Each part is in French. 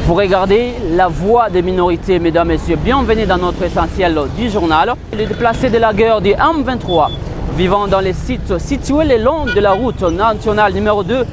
Vous regardez la voix des minorités, mesdames et messieurs. Bienvenue dans notre essentiel du journal. Les déplacés de la guerre du M23 vivant dans les sites situés le long de la route nationale numéro 2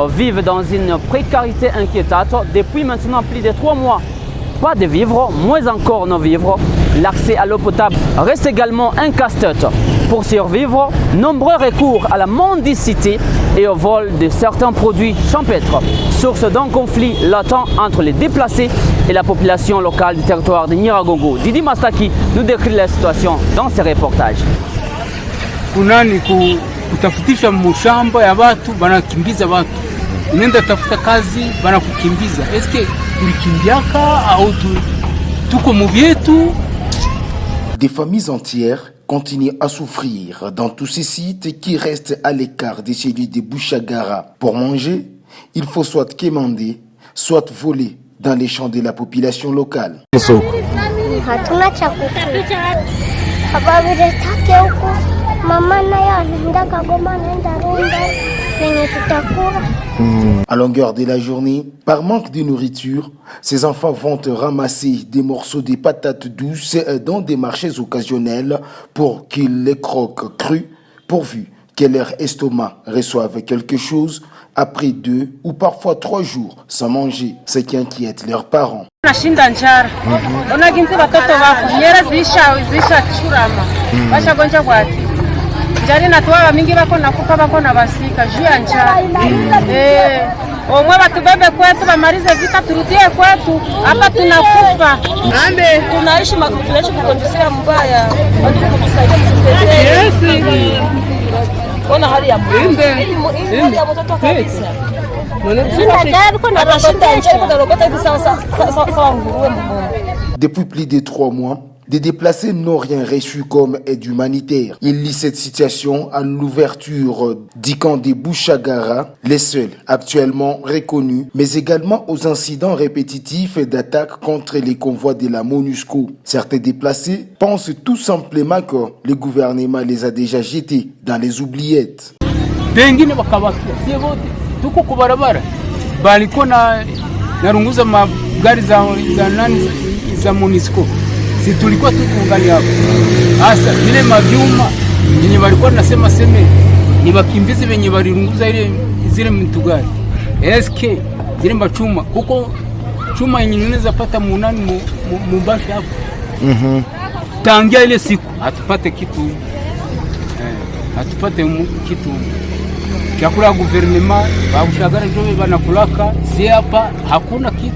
vivent dans une précarité inquiétante depuis maintenant plus de 3 mois. Pas de vivres, moins encore non vivres. L'accès à l'eau potable reste également un casse-tête. Pour survivre, nombreux recours à la mendicité et au vol de certains produits champêtres, source d'un conflit latent entre les déplacés et la population locale du territoire de Nyiragongo. Didi Mastaki nous décrit la situation dans ses reportages. Kunani kutafutisha mshamba ya watu banakimbiza watu. Unaenda tafuta kazi banakukimbiza. Eske tulikimbiaka au tuko mubietu? Des familles entières continuent à souffrir dans tous ces sites qui restent à l'écart de celui de Bushagara. Pour manger, il faut soit quémander, soit voler dans les champs de la population locale. À longueur de la journée, par manque de nourriture, ces enfants vont ramasser des morceaux de patates douces dans des marchés occasionnels pour qu'ils les croquent crus, pourvu que leur estomac reçoive quelque chose après 2 ou parfois 3 jours sans manger, ce qui inquiète leurs parents. Jari natuwa mingi bako nakufa bako na basika juu ya njaa. Omwe batubebe kwetu bamalize vita turudie kwetu hapa tunakufa. Ambe tunaishi tunaishi kukondisia mbaya. Watu kutusaidia mtendee. Yes. Ona hali ya mwende. Hali ya mtoto kabisa. Depuis plus de 3 mois, des déplacés n'ont rien reçu comme aide humanitaire. Ils lient cette situation à l'ouverture du camp de Bushagara, les seuls actuellement reconnus, mais également aux incidents répétitifs d'attaques contre les convois de la MONUSCO. Certains déplacés pensent tout simplement que le gouvernement les a déjà jetés dans les oubliettes. Tuko kubarabara balikuwa narunguza magari za MONUSCO. Si tulikuwa tukungani hapo. Asa vile mavyuma yenye walikuwa nasema seme ni bakimbizi wenye walirunguza zile mtugari. SK zile machuma kuko chuma yenye inaweza pata munani mubashi hapo. Tangia ile siku hatupate kitu. Hatupate kitu. Chakula gouvernement Bushagara ndio banakulaka si hapa hakuna kitu.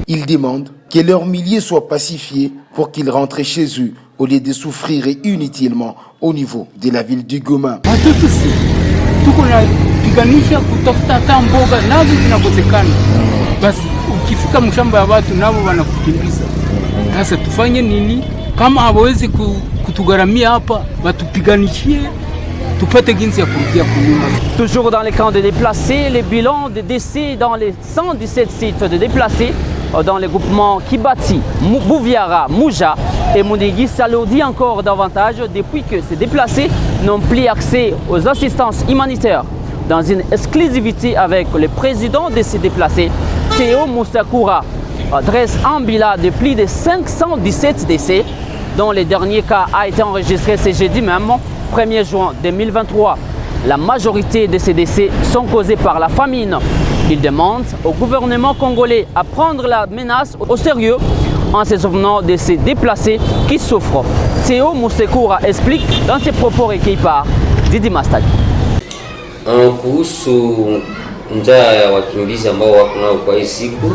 Ils demandent que leurs milliers soient pacifiés pour qu'ils rentrent chez eux au lieu de souffrir inutilement au niveau de la ville du Goma. Tuko na piganisha kutafuta hata mboga nazo zinakosekana. Basi ukifika mshamba ya watu nao wanakukimbiza. Sasa tufanye nini? Kama hawezi kutugaramia hapa, watupiganishie. Toujours dans les camps de déplacés, les bilans de décès dans les 117 sites de déplacés dans les groupements Kibati, Bouviara, Mouja et Mounigui s'alourdit encore davantage depuis que ces déplacés n'ont plus accès aux assistances humanitaires. Dans une exclusivité avec le président de ces déplacés, Théo Moussakoura dresse un bilan de plus de 517 décès, dont le dernier cas a été enregistré ce jeudi même, 1er juin 2023. La majorité de ces décès sont causés par la famine. Il demande au gouvernement congolais à prendre la menace au sérieux en se souvenant de ces déplacés qui souffrent. Théo Moussekoura explique dans ses propos recueillis par Didi Mastaki. Kuhusu njaa ya wakimbizi ambao wako nao kwa hii siku,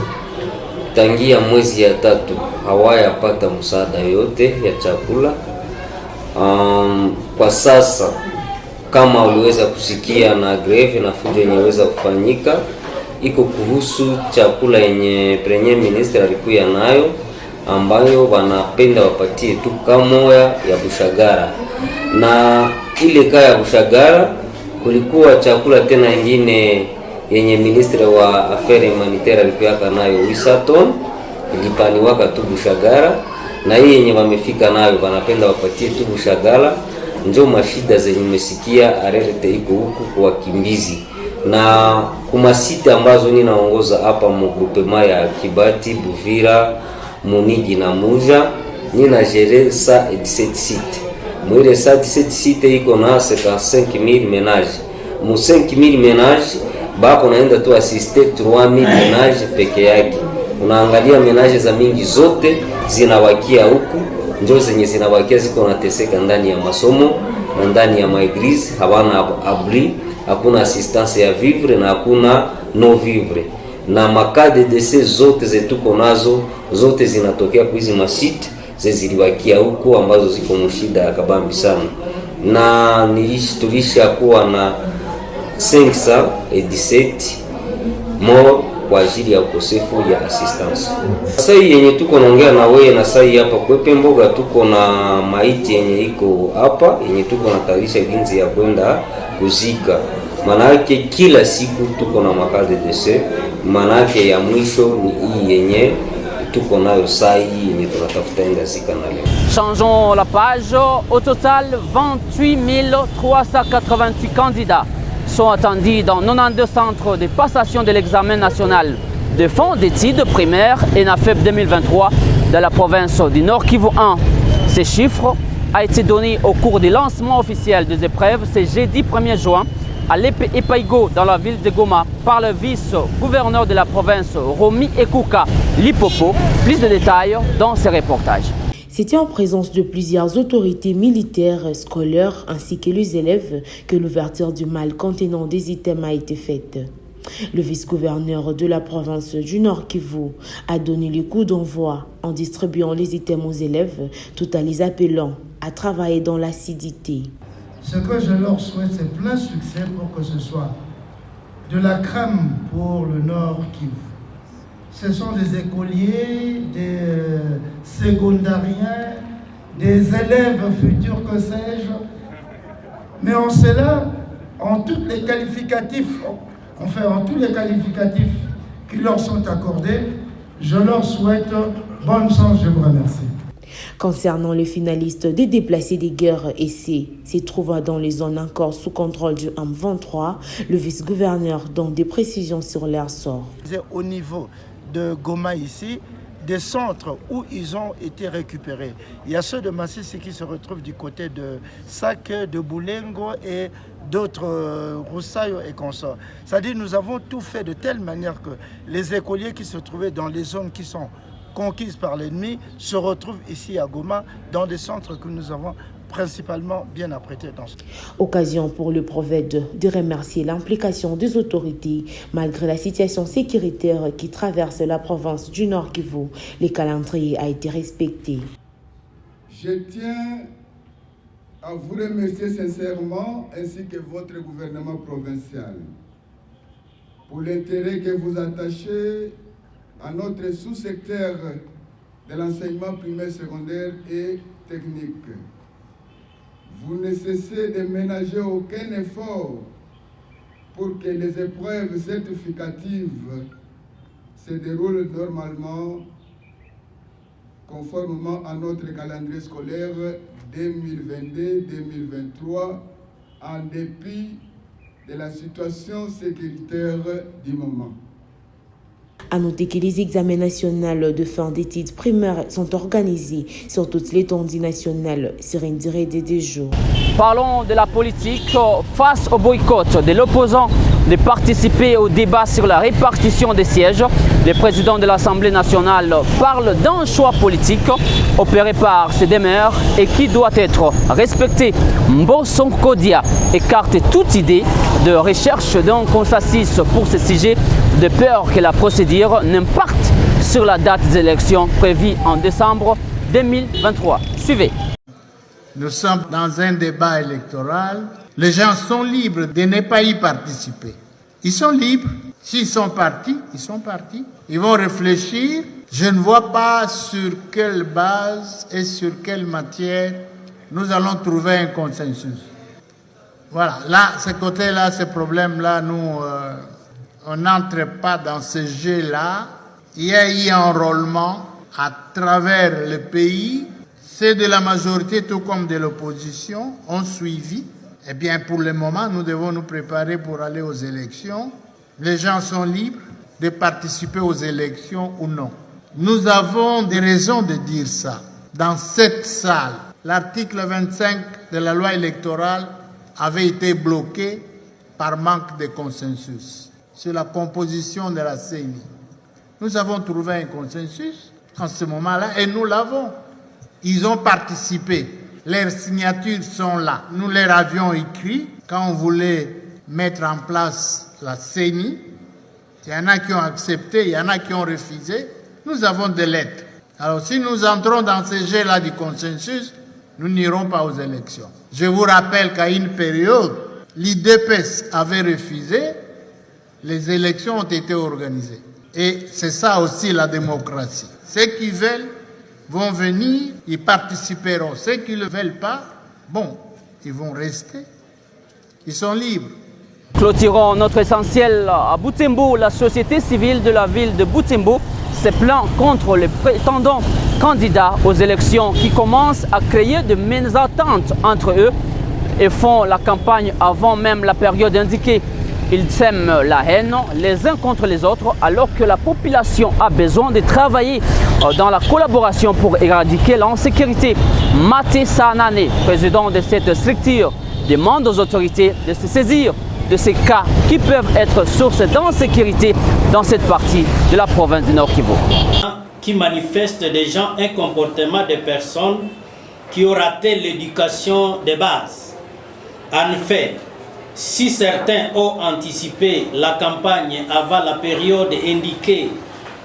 tangia mwezi ya 3 hawayapata msaada yote ya chakula. Kwa sasa kama uliweza kusikia na greve na fujo yenye weza kufanyika iko kuhusu chakula yenye Premier Minister alikuwa nayo ambayo wanapenda wapatie tu kamoya ya Bushagara, na ile kaya ya Bushagara kulikuwa chakula tena nyingine yenye Minister wa Affaires Humanitaires alikuwa nayo Wisaton ilipaniwaka tu Bushagara, na hii yenye wamefika nayo wanapenda wapatie tu Bushagara. Ndio mashida zenye mmesikia arete iko huku kwa wakimbizi. na kumasite ambazo ninaongoza hapa mgrupema ya Kibati, Buvira, Munigi na Muja, nina gere sa 17 site. Mwile sa 17 site iko na 55000 ménages. Mu 5000 ménages bako naenda tu asiste 3000 ménages peke yake. Unaangalia ménages za mingi zote zinawakia huku, ndio zenye zinawakia ziko nateseka ndani ya masomo na ndani ya maeglise, habana abri, hakuna assistance ya vivre na hakuna no vivre. Na makade dese zote zetuko nazo zote zinatokea kwa hizi masite ziliwakia huko ambazo ziko mshida ya kabambi sana. Na tulisha kuwa na 517 mort kwa ajili ya ukosefu ya assistance. Sasa hii yenye tuko naongea na wewe na sasa hapa Kwepe Mboga tuko na maiti yenye iko hapa yenye tuko na tarisha ginzi ya kwenda kuzika. Manake kila siku tuko na makade dese, manake ya mwisho ni hii yenye tuko nayo saa hii yenye tunatafuta enda zika na leo. Changeons la page. Au total, 28 388 candidats sont attendus dans 92 centres de passation de l'examen national de fonds d'études primaires et NAFEP 2023 de la province du Nord Kivu 1. Ces chiffres ont été donnés au cours du lancement officiel des épreuves ce jeudi 1er juin à l'Epaigo dans la ville de Goma par le vice-gouverneur de la province Romi Ekuka Lipopo. Plus de détails dans ce reportage. C'était en présence de plusieurs autorités militaires, scolaires ainsi que les élèves que l'ouverture du mal contenant des items a été faite. Le vice-gouverneur de la province du Nord Kivu a donné le coup d'envoi en distribuant les items aux élèves tout en les appelant à travailler dans l'assiduité. Ce que je leur souhaite, c'est plein succès pour que ce soit de la crème pour le Nord Kivu. Ce sont des écoliers, des secondaires, des élèves futurs, que sais-je. Mais en cela, en tous les qualificatifs qui leur sont accordés, je leur souhaite bonne chance, je vous remercie. Concernant les finalistes des déplacés des guerres essais se trouvant dans les zones encore sous contrôle du M23, le vice-gouverneur donne des précisions sur leur sort. Au niveau de Goma ici, des centres où ils ont été récupérés. Il y a ceux de Massissi qui se retrouvent du côté de Sac, de Boulengo et d'autres Roussailles et consorts. C'est-à-dire nous avons tout fait de telle manière que les écoliers qui se trouvaient dans les zones qui sont conquises par l'ennemi se retrouvent ici à Goma dans des centres que nous avons principalement bien apprêtés dans ce. Occasion pour le prophète de remercier l'implication des autorités malgré la situation sécuritaire qui traverse la province du Nord Kivu. Le calendrier a été respecté. Je tiens à vous remercier sincèrement ainsi que votre gouvernement provincial pour l'intérêt que vous attachez à notre sous-secteur de l'enseignement primaire, secondaire et technique. Vous ne cessez de ménager aucun effort pour que les épreuves certificatives se déroulent normalement conformément à notre calendrier scolaire 2022-2023 en dépit de la situation sécuritaire du moment. À noter que les examens nationaux de fin d'études primaires sont organisés sur toute l'étendue nationale sur une durée de 2 jours. Parlons de la politique. Face au boycott de l'opposant de participer au débat sur la répartition des sièges, le président de l'Assemblée nationale parle d'un choix politique opéré par ses demeures et qui doit être respecté. Mbosso Kodia écarte toute idée de recherche d'un consensus pour ce sujet de peur que la procédure n'impacte sur la date des élections prévues en décembre 2023. Suivez. Nous sommes dans un débat électoral. Les gens sont libres de ne pas y participer. Ils sont libres. S'ils sont partis, ils sont partis. Ils vont réfléchir. Je ne vois pas sur quelle base et sur quelle matière nous allons trouver un consensus. Voilà, là, ce côté-là, ce problème-là, nous, on n'entre pas dans ce jeu-là. Il y a eu un enrôlement à travers le pays. Ceux de la majorité, tout comme de l'opposition, ont suivi. Eh bien, pour le moment, nous devons nous préparer pour aller aux élections. Les gens sont libres de participer aux élections ou non. Nous avons des raisons de dire ça. Dans cette salle, l'article 25 de la loi électorale avait été bloqué par manque de consensus sur la composition de la CENI. Nous avons trouvé un consensus en ce moment-là et nous l'avons. Ils ont participé. Leurs signatures sont là. Nous leur avions écrit quand on voulait mettre en place la CENI. Il y en a qui ont accepté, il y en a qui ont refusé. Nous avons des lettres. Alors si nous entrons dans ce jeu-là du consensus, nous n'irons pas aux élections. Je vous rappelle qu'à une période, l'IDPS avait refusé, les élections ont été organisées. Et c'est ça aussi la démocratie. Ceux qui veulent vont venir, ils participeront. Ceux qui ne le veulent pas, bon, ils vont rester. Ils sont libres. Clôturons notre essentiel à Butembo. La société civile de la ville de Butembo se plaint contre les prétendants candidats aux élections qui commencent à créer de mésententes entre eux et font la campagne avant même la période indiquée. Ils sèment la haine les uns contre les autres alors que la population a besoin de travailler dans la collaboration pour éradiquer l'insécurité. Maté Sanane, président de cette structure, demande aux autorités de se saisir de ces cas qui peuvent être source d'insécurité dans cette partie de la province du Nord Kivu. Qui manifestent des gens un comportement de personnes qui ont raté l'éducation de base. En fait, si certains ont anticipé la campagne avant la période indiquée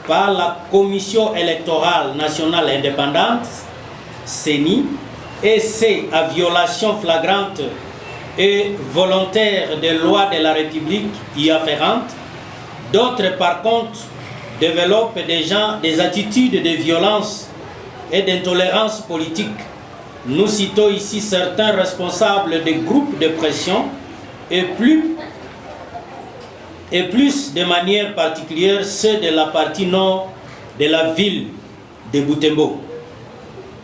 par la Commission électorale nationale indépendante, CENI, et c'est à violation flagrante et volontaire des lois de la République y afférentes, d'autres par contre développent des attitudes de violence et d'intolérance politique. Nous citons ici certains responsables des groupes de pression et plus de manière particulière ceux de la partie nord de la ville de Butembo.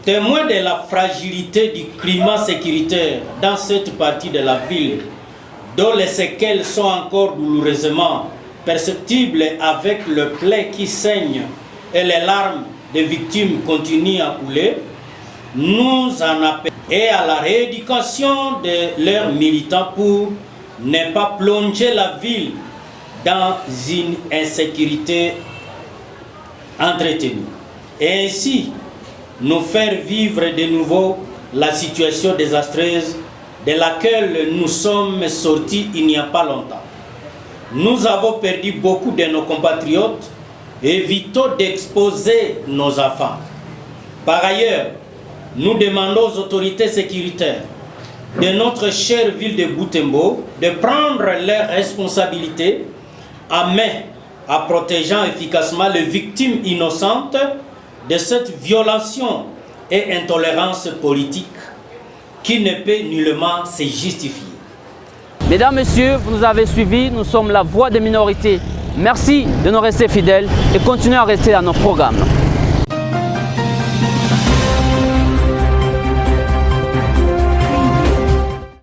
Témoin de la fragilité du climat sécuritaire dans cette partie de la ville, dont les séquelles sont encore douloureusement perceptibles avec le plaie qui saigne et les larmes des victimes continuent à couler, nous en appelons et à la rééducation de leurs militants pour ne pas plonger la ville dans une insécurité entretenue. Et ainsi, nous faire vivre de nouveau la situation désastreuse de laquelle nous sommes sortis il n'y a pas longtemps. Nous avons perdu beaucoup de nos compatriotes, évitons d'exposer nos enfants. Par ailleurs, nous demandons aux autorités sécuritaires de notre chère ville de Butembo de prendre leurs responsabilités à main en protégeant efficacement les victimes innocentes de cette violation et intolérance politique qui ne peut nullement se justifier. Mesdames, Messieurs, vous nous avez suivis, nous sommes la voix des minorités. Merci de nous rester fidèles et continuez à rester dans nos programmes.